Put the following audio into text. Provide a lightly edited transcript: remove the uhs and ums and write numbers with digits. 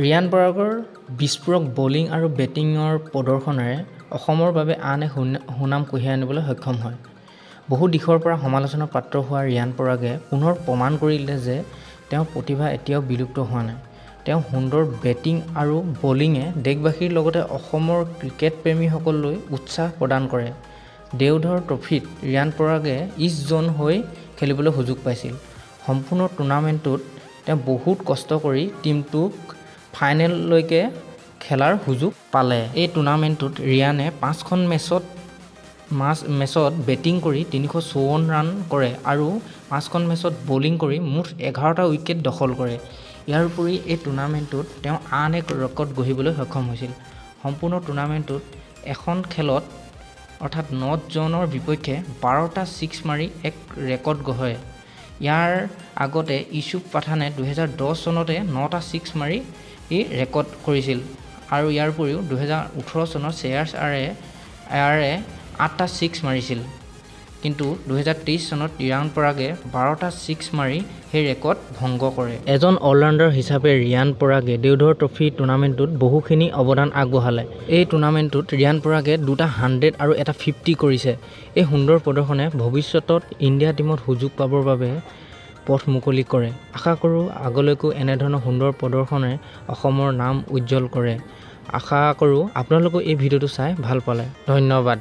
ৰিয়ান পৰাগৰ বিস্ফোৰক বলিং আৰু বেটিঙৰ প্ৰদৰ্শনেৰে অসমৰ বাবে আন এক সুনাম কঢ়িয়াই আনিবলৈ সক্ষম হয়। বহু দিশৰ পৰা সমালোচনাৰ পাত্ৰ হোৱা ৰিয়ান পৰাগে পুনৰ প্ৰমাণ কৰিলে যে তেওঁৰ প্ৰতিভা এতিয়াও বিলুপ্ত হোৱা নাই। তেওঁ সুন্দৰ বেটিং আৰু বলিঙে দেশবাসীৰ লগতে অসমৰ ক্ৰিকেট প্ৰেমীসকললৈ উৎসাহ প্ৰদান কৰে। দেওধৰ ট্ৰফীত ৰিয়ান পৰাগে ইষ্ট জোন হৈ খেলিবলৈ সুযোগ পাইছিল। সম্পূৰ্ণ টুৰ্ণামেণ্টটোত তেওঁ বহুত কষ্ট কৰি টীমটোক ফাইনেললৈকে খেলাৰ সুযোগ পালে। এই টুৰ্ণামেণ্টটোত ৰিয়ানে 5খন মেচত বেটিং কৰি 354 ৰান কৰে আৰু 5খন মেচত বলিং কৰি মুঠ 11টা উইকেট দখল কৰে। ইয়াৰ উপৰি এই টুৰ্ণামেণ্টটোত তেওঁ আন এক ৰেকৰ্ড গঢ়িবলৈ সক্ষম হৈছিল। সম্পূৰ্ণ টুৰ্ণামেণ্টটোত এখন খেলত অৰ্থাৎ নৰ্থ জোনৰ বিপক্ষে 12টা ছিক্স মাৰি এক ৰেকৰ্ড গঢ়ে। ইয়াৰ আগতে ইউছুফ পাঠানে 2010 চনতে 9টা ছিক্স মাৰি ৰেকৰ্ড কৰিছিল আৰু ইয়াৰ উপৰিও 2018 চনত শ্ৰেয়াছ আয়াৰে 8টা ছিক্স মাৰিছিল। কিন্তু 2023 চনত ৰিয়ান পৰাগে 12টা ছিক্স মাৰি সেই ৰেকৰ্ড ভংগ কৰে। এজন অলৰাউণ্ডাৰ হিচাপে ৰিয়ান পৰাগে দেওধৰ ট্ৰফী টুৰ্ণামেণ্টটোত বহুখিনি অৱদান আগবঢ়ালে। এই টুৰ্ণামেণ্টটোত ৰিয়ান পৰাগে 2টা 100 আৰু এটা 50 কৰিছে। এই সুন্দৰ প্ৰদৰ্শনে ভৱিষ্যতত ইণ্ডিয়া টীমত সুযোগ পাবৰ বাবে পথ মুকলি কৰে। আশা কৰোঁ আগলৈকো এনেধৰণৰ সুন্দৰ প্ৰদৰ্শনে অসমৰ নাম উজ্জ্বল কৰে। আশা কৰোঁ আপোনালোকেও এই ভিডিঅ'টো চাই ভাল পালে। ধন্যবাদ।